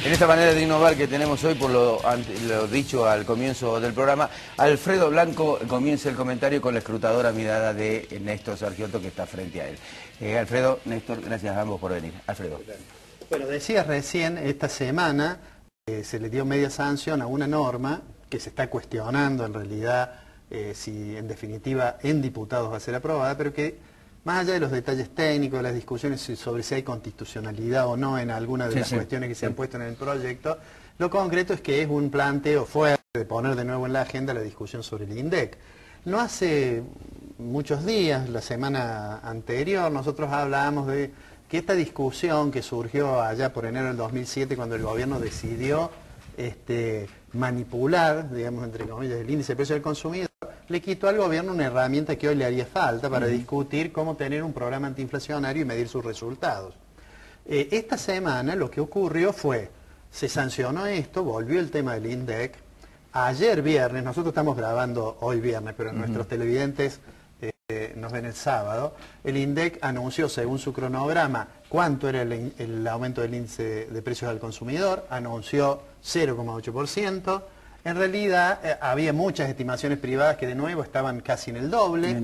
En esta manera de innovar que tenemos hoy, por lo dicho al comienzo del programa, Alfredo Blanco comienza el comentario con la escrutadora mirada de Néstor Sargiotto, que está frente a él. Alfredo, Néstor, gracias a ambos por venir. Alfredo. Bueno, decías recién, esta semana se le dio media sanción a una norma que se está cuestionando en realidad si en definitiva en diputados va a ser aprobada, pero que más allá de los detalles técnicos, de las discusiones sobre si hay constitucionalidad o no en alguna de las cuestiones que se han puesto en el proyecto, lo concreto es que es un planteo fuerte de poner de nuevo en la agenda la discusión sobre el INDEC. No hace muchos días, la semana anterior, nosotros hablábamos de que esta discusión que surgió allá por enero del 2007, cuando el gobierno decidió manipular, digamos, entre comillas, el índice de precio del consumidor, le quitó al gobierno una herramienta que hoy le haría falta para discutir cómo tener un programa antiinflacionario y medir sus resultados. Esta semana lo que ocurrió fue, se sancionó esto, volvió el tema del INDEC. Ayer viernes, nosotros estamos grabando hoy viernes, pero nuestros televidentes nos ven el sábado, el INDEC anunció según su cronograma cuánto era el aumento del índice de precios al consumidor, anunció 0,8%. En realidad había muchas estimaciones privadas que de nuevo estaban casi en el doble.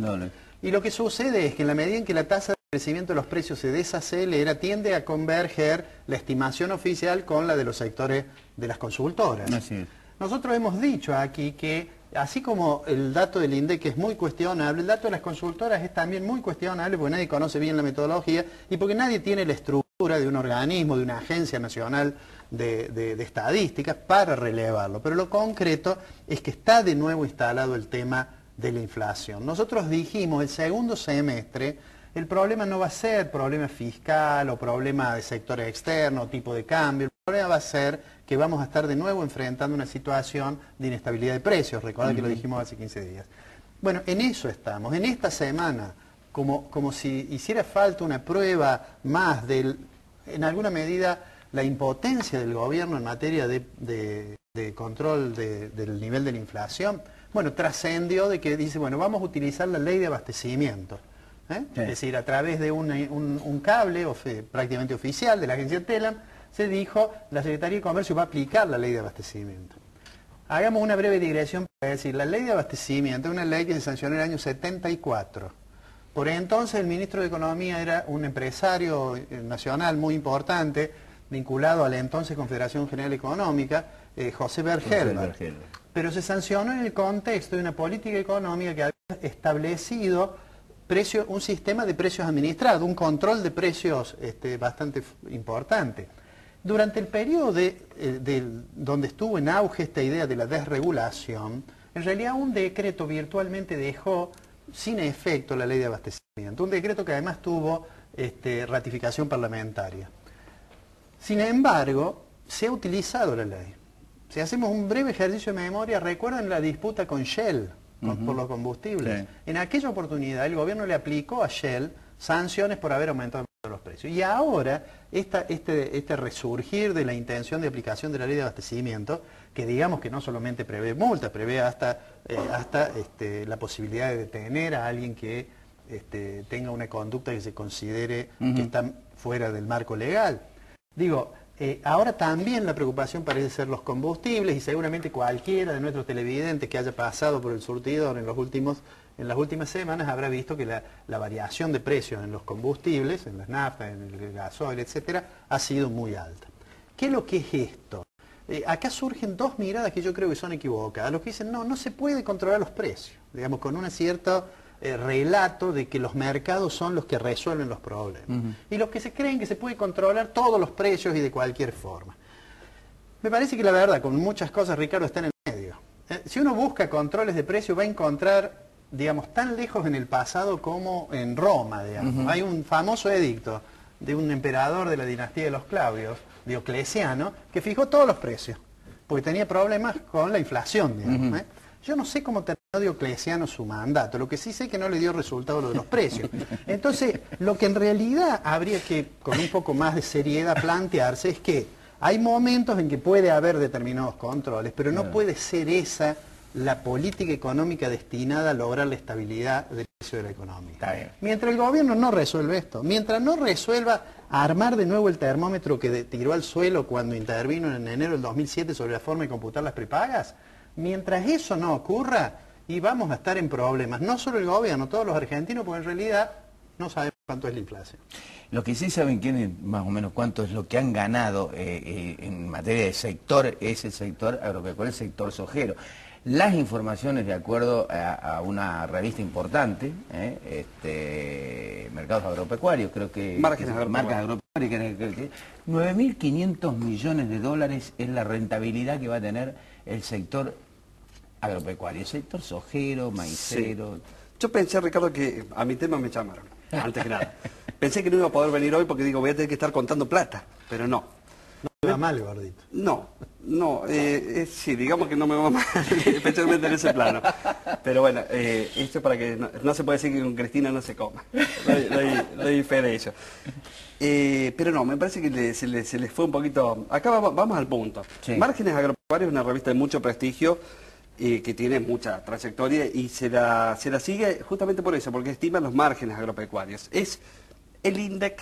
Y lo que sucede es que en la medida en que la tasa de crecimiento de los precios se desacelera, tiende a converger la estimación oficial con la de los sectores de las consultoras. Así es. Nosotros hemos dicho aquí que, así como el dato del INDEC es muy cuestionable, el dato de las consultoras es también muy cuestionable porque nadie conoce bien la metodología y porque nadie tiene la estructura de un organismo, de una agencia nacional de estadísticas para relevarlo. Pero lo concreto es que está de nuevo instalado el tema de la inflación. Nosotros dijimos el segundo semestre el problema no va a ser problema fiscal o problema de sector externo, tipo de cambio. El problema va a ser que vamos a estar de nuevo enfrentando una situación de inestabilidad de precios. Recordad que lo dijimos hace 15 días. Bueno, en eso estamos. En esta semana, como si hiciera falta una prueba más en alguna medida, la impotencia del gobierno en materia de control del nivel de la inflación, bueno, trascendió de que dice, bueno, vamos a utilizar la ley de abastecimiento. Sí. Es decir, a través de un cable prácticamente oficial de la agencia TELAM, se dijo, la Secretaría de Comercio va a aplicar la ley de abastecimiento. Hagamos una breve digresión para decir, la ley de abastecimiento es una ley que se sancionó en el año 74. Por entonces el ministro de Economía era un empresario nacional muy importante, vinculado a la entonces Confederación General Económica, José Bergelbach. Pero se sancionó en el contexto de una política económica que había establecido un sistema de precios administrados, un control de precios bastante importante. Durante el periodo donde estuvo en auge esta idea de la desregulación, en realidad un decreto virtualmente dejó sin efecto la ley de abastecimiento, un decreto que además tuvo ratificación parlamentaria. Sin embargo, se ha utilizado la ley. Si hacemos un breve ejercicio de memoria, ¿recuerdan la disputa con Shell por los combustibles? Sí. En aquella oportunidad el gobierno le aplicó a Shell sanciones por haber aumentado los precios. Y ahora, este resurgir de la intención de aplicación de la ley de abastecimiento, que digamos que no solamente prevé multas, prevé hasta la posibilidad de detener a alguien que tenga una conducta que se considere que está fuera del marco legal. Digo, ahora también la preocupación parece ser los combustibles y seguramente cualquiera de nuestros televidentes que haya pasado por el surtidor en las últimas semanas habrá visto que la variación de precios en los combustibles, en las naftas, en el gasoil, etcétera, ha sido muy alta. ¿Qué es lo que es esto? Acá surgen dos miradas que yo creo que son equivocadas. Los que dicen, no se puede controlar los precios, digamos, con una cierta relato de que los mercados son los que resuelven los problemas. Y los que se creen que se puede controlar todos los precios y de cualquier forma. Me parece que la verdad, con muchas cosas, Ricardo, está en el medio. Si uno busca controles de precios, va a encontrar, digamos, tan lejos en el pasado como en Roma, digamos. Hay un famoso edicto de un emperador de la dinastía de los Claudios, Diocleciano, que fijó todos los precios, porque tenía problemas con la inflación, digamos. Yo no sé cómo terminó Diocleciano su mandato, lo que sí sé que no le dio resultado lo de los precios. Entonces, lo que en realidad habría que, con un poco más de seriedad, plantearse es que hay momentos en que puede haber determinados controles, pero no puede ser esa la política económica destinada a lograr la estabilidad del precio de la economía. Está bien. Mientras el gobierno no resuelve esto, mientras no resuelva armar de nuevo el termómetro que tiró al suelo cuando intervino en enero del 2007 sobre la forma de computar las prepagas, mientras eso no ocurra, y vamos a estar en problemas, no solo el gobierno, todos los argentinos, porque en realidad no sabemos cuánto es la inflación. Lo que sí saben quiénes, más o menos cuánto es lo que han ganado en materia de sector, es el sector agropecuario, el sector sojero. Las informaciones, de acuerdo a una revista importante, Mercados Agropecuarios, creo que... Márgenes Agropecuarios. 9.500 millones de dólares es la rentabilidad que va a tener el sector agropecuario, el sector sojero, maicero... Sí. Yo pensé, Ricardo, que a mi tema me llamaron, antes que nada. Pensé que no iba a poder venir hoy porque digo, voy a tener que estar contando plata, pero no. No va mal, gordito. No, sí, digamos que no me va mal, especialmente en ese plano. Pero bueno, esto es para que no se puede decir que con Cristina no se coma. Doy fe de ello. Pero no, me parece que se les fue un poquito... Acá vamos al punto. Sí. Márgenes Agropecuarios es una revista de mucho prestigio, que tiene mucha trayectoria y se la sigue justamente por eso, porque estima los márgenes agropecuarios. Es el INDEC,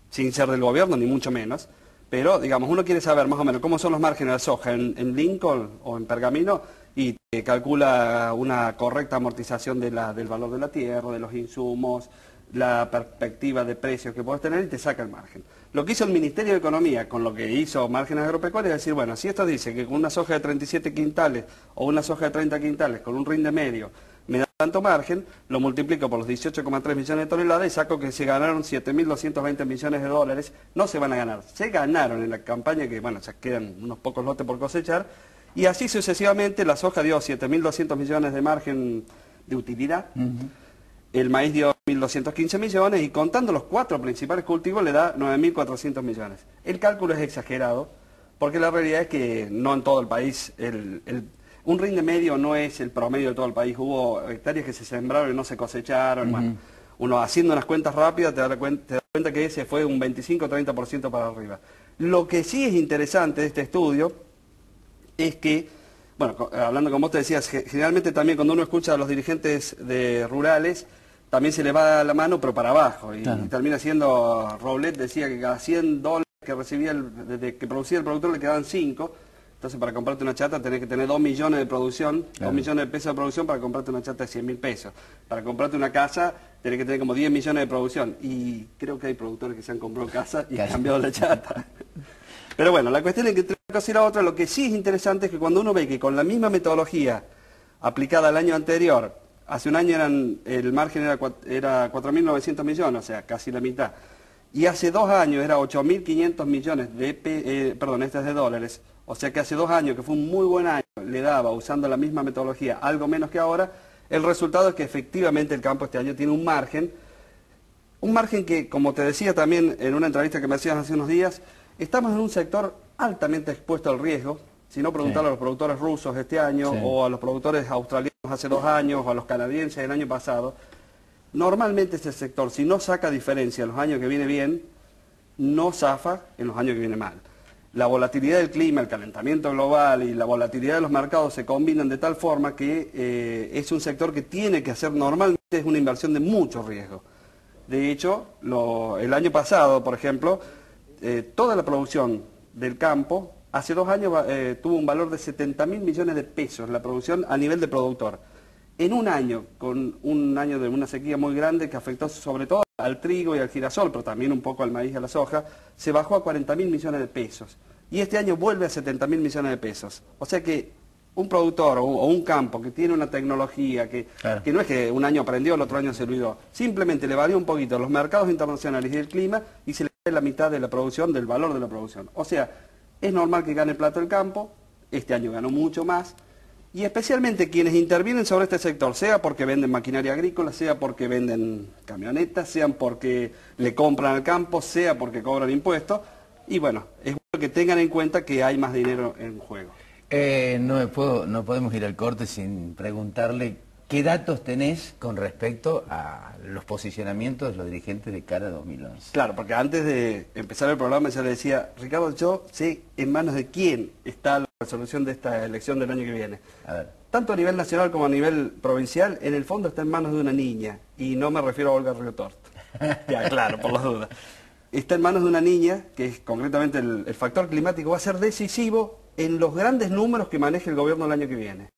sin ser del gobierno, ni mucho menos, pero, digamos, uno quiere saber más o menos cómo son los márgenes de soja en Lincoln o en Pergamino y te calcula una correcta amortización del valor de la tierra, de los insumos, la perspectiva de precios que puedes tener y te saca el margen. Lo que hizo el Ministerio de Economía con lo que hizo Márgenes Agropecuarios es decir, bueno, si esto dice que con una soja de 37 quintales o una soja de 30 quintales con un rinde medio me da tanto margen, lo multiplico por los 18,3 millones de toneladas y saco que se ganaron 7.220 millones de dólares. No se van a ganar, se ganaron en la campaña que, bueno, ya quedan unos pocos lotes por cosechar y así sucesivamente la soja dio 7.200 millones de margen de utilidad. El maíz dio 1.215 millones y contando los 4 principales cultivos le da 9.400 millones. El cálculo es exagerado porque la realidad es que no en todo el país, un rinde medio no es el promedio de todo el país. Hubo hectáreas que se sembraron y no se cosecharon. Bueno, uno haciendo unas cuentas rápidas te da cuenta que ese fue un 25-30% para arriba. Lo que sí es interesante de este estudio es que, bueno, hablando como vos te decías, generalmente también cuando uno escucha a los dirigentes rurales, también se le va la mano, pero para abajo. Y termina siendo, Roblet decía que cada 100 dólares que recibía que producía el productor le quedaban 5. Entonces para comprarte una chata tenés que tener 2 millones de producción, 2 millones de pesos de producción para comprarte una chata de 100.000 pesos. Para comprarte una casa tenés que tener como 10 millones de producción. Y creo que hay productores que se han comprado casa y han cambiado la chata. Pero bueno, la cuestión es que entre una cosa y la otra, lo que sí es interesante es que cuando uno ve que con la misma metodología aplicada al año anterior, hace un año el margen era 4.900 millones, o sea, casi la mitad. Y hace 2 años era 8.500 millones de dólares. O sea que hace 2 años, que fue un muy buen año, le daba, usando la misma metodología, algo menos que ahora. El resultado es que efectivamente el campo este año tiene un margen que, como te decía también en una entrevista que me hacías hace unos días, estamos en un sector altamente expuesto al riesgo. Si no, preguntarle a los productores rusos este año, o a los productores australianos hace 2 años, o a los canadienses el año pasado. Normalmente este sector, si no saca diferencia en los años que viene bien, no zafa en los años que viene mal. La volatilidad del clima, el calentamiento global y la volatilidad de los mercados se combinan de tal forma que es un sector que tiene que hacer normalmente es una inversión de mucho riesgo. De hecho, el año pasado, por ejemplo, toda la producción del campo, hace 2 años tuvo un valor de 70.000 millones de pesos, la producción a nivel de productor. En un año, con un año de una sequía muy grande que afectó sobre todo al trigo y al girasol, pero también un poco al maíz y a la soja, se bajó a 40.000 millones de pesos. Y este año vuelve a 70.000 millones de pesos. O sea que un productor o un campo que tiene una tecnología que no es que un año aprendió, el otro año se olvidó, simplemente le varió un poquito los mercados internacionales y el clima y se le cae la mitad de la producción, del valor de la producción. O sea, es normal que gane plata el campo, este año ganó mucho más. Y especialmente quienes intervienen sobre este sector, sea porque venden maquinaria agrícola, sea porque venden camionetas, sean porque le compran al campo, sea porque cobran impuestos. Y bueno, es bueno que tengan en cuenta que hay más dinero en juego. No podemos ir al corte sin preguntarle qué datos tenés con respecto a los posicionamientos de los dirigentes de cara a 2011. Claro, porque antes de empezar el programa ya le decía, Ricardo, yo sé en manos de quién está la resolución de esta elección del año que viene. A ver. tanto a nivel nacional como a nivel provincial, en el fondo está en manos de una niña, y no me refiero a Olga Riotort. Ya, claro, por las dudas. Está en manos de una niña, que es concretamente el factor climático va a ser decisivo en los grandes números que maneje el gobierno el año que viene.